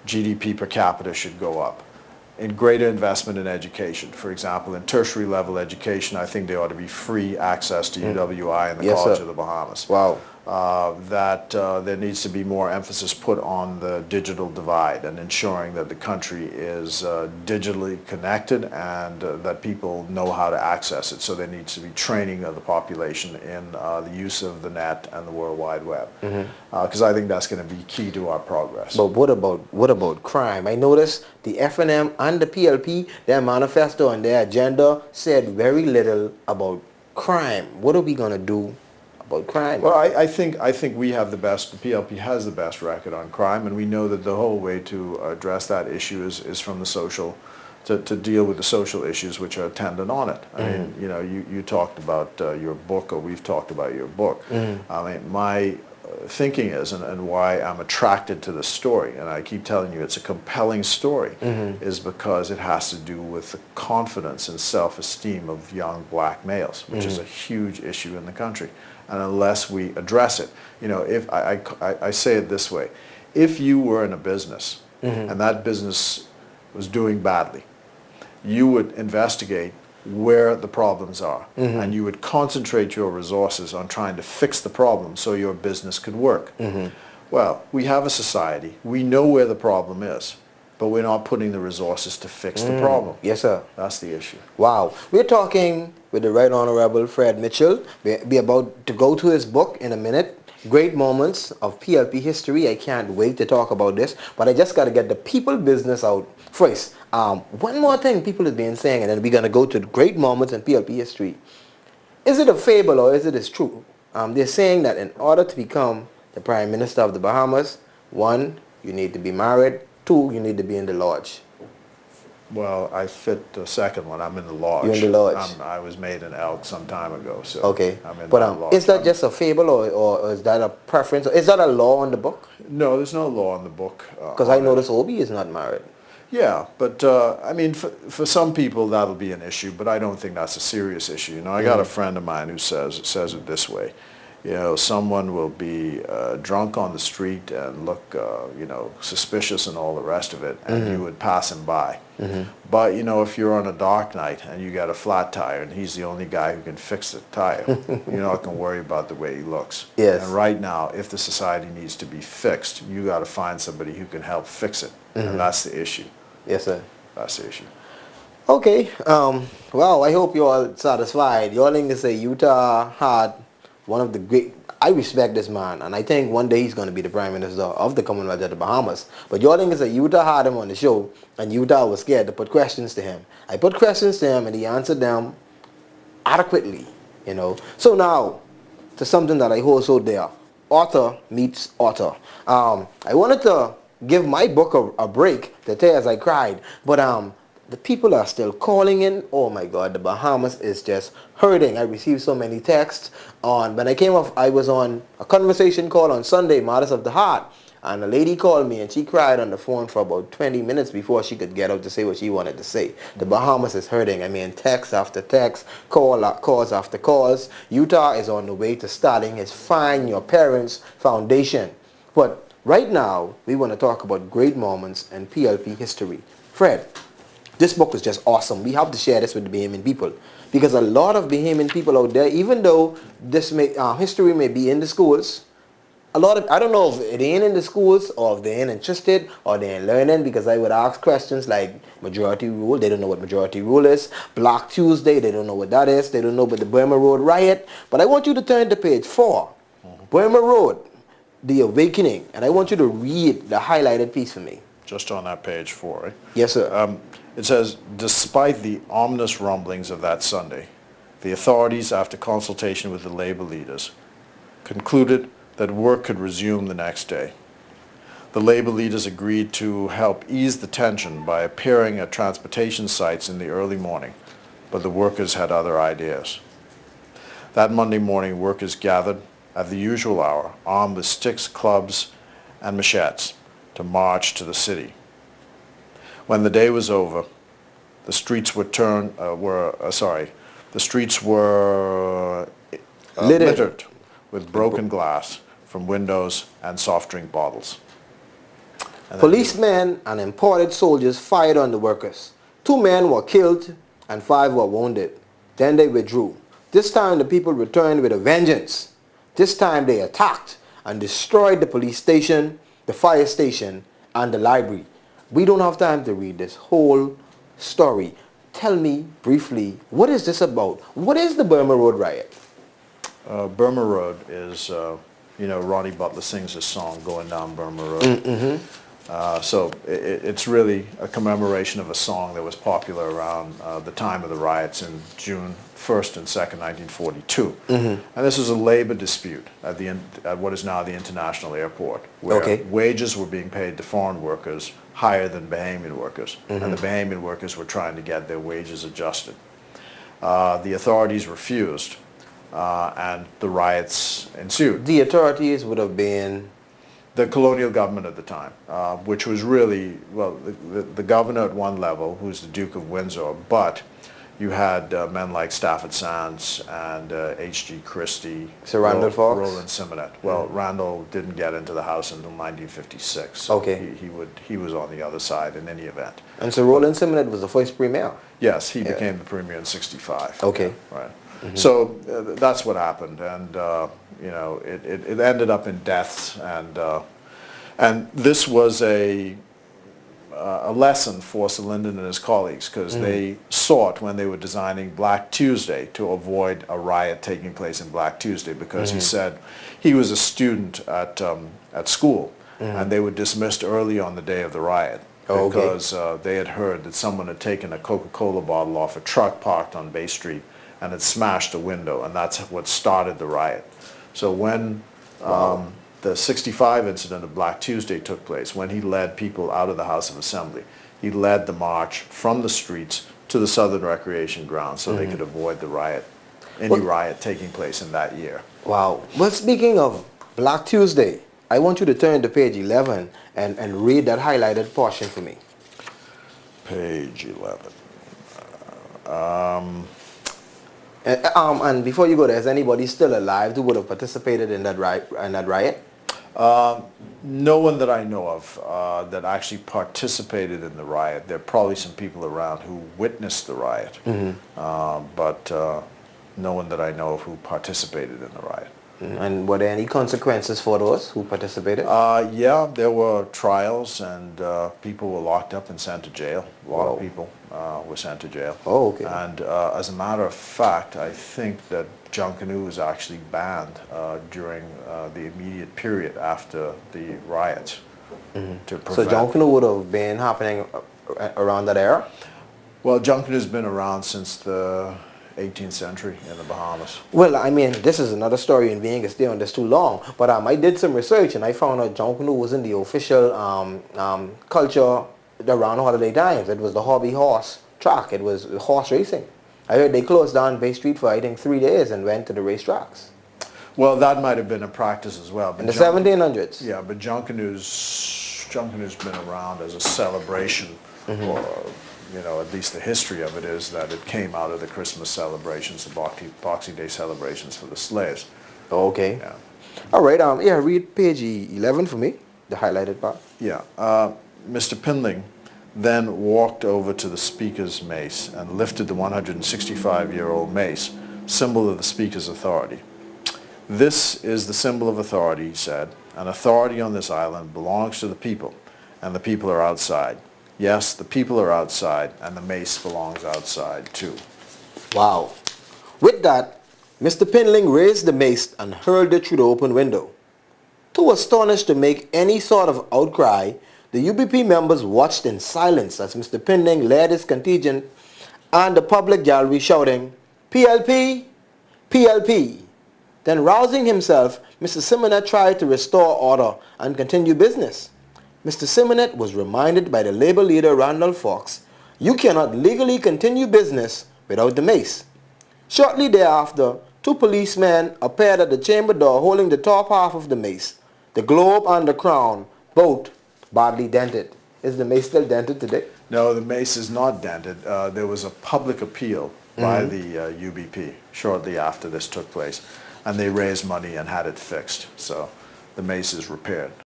GDP per capita should go up. In greater investment in education. For example, in tertiary level education, I think there ought to be free access to UWI and the College of the Bahamas. Wow. There needs to be more emphasis put on the digital divide and ensuring that the country is digitally connected and that people know how to access it. So there needs to be training of the population in the use of the net and the World Wide Web. Because I think that's going to be key to our progress. But what about crime? I noticed the FNM and the PLP, their manifesto and their agenda said very little about crime. What are we going to do about crime? Well, I think we have the PLP has the best record on crime, and we know that the whole way to address that issue is from the social, to deal with the social issues which are attendant on it. I mean, you know, you talked about your book, or we've talked about your book. I mean, my thinking is, and why I'm attracted to the story, and I keep telling you it's a compelling story, is because it has to do with the confidence and self-esteem of young black males, which is a huge issue in the country. And unless we address it, you know, if I say it this way, if you were in a business and that business was doing badly, you would investigate where the problems are, and you would concentrate your resources on trying to fix the problem so your business could work. Well, we have a society, we know where the problem is, but we're not putting the resources to fix the problem. Yes, sir. That's the issue. Wow. We're talking with the Right Honorable Fred Mitchell. We're about to go to his book in a minute, Great Moments of PLP History. I can't wait to talk about this, but I just got to get the people business out first. One more thing people have been saying, and then we're going to go to the Great Moments in PLP History. Is it a fable or is it true? They're saying that in order to become the Prime Minister of the Bahamas, 1, you need to be married, 2, you need to be in the lodge. Well, I fit the second one. I'm in the lodge. You're in the lodge. I was made an elk some time ago, so okay. I'm in but that lodge. Is that just a fable, or is that a preference? Is that a law on the book? No, there's no law on the book. Because I noticed Obi is not married. Yeah, but I mean, for some people that'll be an issue, but I don't think that's a serious issue. You know, I got a friend of mine who says it this way. You know, someone will be drunk on the street and look, you know, suspicious and all the rest of it, and you would pass him by. But, you know, if you're on a dark night and you got a flat tire and he's the only guy who can fix the tire, you're not going to worry about the way he looks. Yes. And right now, if the society needs to be fixed, you got to find somebody who can help fix it. And that's the issue. Yes, sir. That's the issue. Okay. Well, I hope you're all satisfied. You're going to say Utah had one of the great... I respect this man, and I think one day he's going to be the Prime Minister of the Commonwealth of the Bahamas. But your thing is that Utah had him on the show, and Utah was scared to put questions to him. I put questions to him, and he answered them adequately, you know. So now, to something that I hold so dear. Author meets author. I wanted to give my book a break, The Tears I Cried, but the people are still calling in. Oh my God, the Bahamas is just hurting. I received so many texts when I came off. I was on a conversation call on Sunday, Matters of the Heart, and a lady called me and she cried on the phone for about 20 minutes before she could get out to say what she wanted to say. The Bahamas is hurting. I mean, text after text, calls after calls. Utah is on the way to starting his Find Your Parents Foundation. But right now, we want to talk about great moments in PLP history. Fred, this book is just awesome. We have to share this with the Bahamian people, because a lot of Bahamian people out there, even though this history may be in the schools, I don't know if it ain't in the schools or if they ain't interested or they ain't learning, because I would ask questions like majority rule. They don't know what majority rule is. Black Tuesday, they don't know what that is. They don't know about the Burma Road riot. But I want you to turn to page 4. Burma Road, the awakening. And I want you to read the highlighted piece for me. Just on that page 4, right? Yes, sir. It says, despite the ominous rumblings of that Sunday, the authorities, after consultation with the labor leaders, concluded that work could resume the next day. The labor leaders agreed to help ease the tension by appearing at transportation sites in the early morning, but the workers had other ideas. That Monday morning, workers gathered at the usual hour, armed with sticks, clubs, and machetes, to march to the city. When the day was over, the streets were littered with broken glass from windows and soft drink bottles. And then Policemen and imported soldiers fired on the workers. 2 men were killed and 5 were wounded. Then they withdrew. This time the people returned with a vengeance. This time they attacked and destroyed the police station, the fire station, and the library. We don't have time to read this whole story. Tell me briefly, what is this about? What is the Burma Road riot? Burma Road is, Ronnie Butler sings a song, Going Down Burma Road. So it's really a commemoration of a song that was popular around the time of the riots in June 1st and 2nd, 1942. And this was a labor dispute at what is now the International Airport, where wages were being paid to foreign workers higher than Bahamian workers. And the Bahamian workers were trying to get their wages adjusted. The authorities refused, and the riots ensued. The authorities would have been the colonial government at the time, which was really, well, the governor at one level, who's the Duke of Windsor, but you had men like Stafford Sands and H.G. Christie, Sir Randall Fox? Roland Simonet. Well, Randall didn't get into the House until 1956, so he was on the other side in any event. And so Roland Simonet was the first premier? Yes, he became the premier in 65. Okay. Right. So that's what happened, and it ended up in deaths, and this was a lesson for Sir Lyndon and his colleagues, because they sought, when they were designing Black Tuesday, to avoid a riot taking place in Black Tuesday, because he said he was a student at school, and they were dismissed early on the day of the riot. Because they had heard that someone had taken a Coca-Cola bottle off a truck parked on Bay Street and had smashed a window, and that's what started the riot. So when the 65 incident of Black Tuesday took place, when he led people out of the House of Assembly, he led the march from the streets to the Southern Recreation Ground so they could avoid the riot, any riot taking place in that year. Wow. Well, speaking of Black Tuesday, I want you to turn to page 11 and read that highlighted portion for me. Page 11. And before you go there, is anybody still alive who would have participated in that riot? No one that I know of that actually participated in the riot. There are probably some people around who witnessed the riot, but no one that I know of who participated in the riot. And were there any consequences for those who participated? Yeah, there were trials, and people were locked up and sent to jail. A lot of people were sent to jail. Oh, okay. And as a matter of fact, I think that Junkanoo was actually banned during the immediate period after the riots. To prevent. So Junkanoo would have been happening around that era? Well, Junkanoo's been around since the 18th century in the Bahamas. Well, I mean, this is another story, and we ain't gonna stay on this too long. But I did some research, and I found out Junkanoo wasn't the official culture around holiday times. It was the hobby horse track. It was horse racing. I heard they closed down Bay Street for, I think, 3 days and went to the racetracks. Well, that might have been a practice as well. But in the 1700s? Yeah, but Junkanoo's been around as a celebration, or, at least the history of it is that it came out of the Christmas celebrations, the Boxing Day celebrations for the slaves. Okay. Yeah. All right, yeah, read page 11 for me, the highlighted part. Yeah. Mr. Pindling then walked over to the Speaker's mace and lifted the 165-year-old mace, symbol of the Speaker's authority. This is the symbol of authority, he said. An authority on this island belongs to the people, and the people are outside. Yes, the people are outside, and the mace belongs outside too. Wow. With that, Mr. Pindling raised the mace and hurled it through the open window. Too astonished to make any sort of outcry, the UBP members watched in silence as Mr. Pindling led his contingent and the public gallery shouting, "PLP! PLP!" Then rousing himself, Mr. Simonet tried to restore order and continue business. Mr. Simonet was reminded by the labor leader Randall Fox, "You cannot legally continue business without the mace." Shortly thereafter, 2 policemen appeared at the chamber door holding the top half of the mace, the globe and the crown, both badly dented. Is the mace still dented today? No, the mace is not dented. There was a public appeal by the UBP shortly after this took place, and they raised money and had it fixed. So the mace is repaired.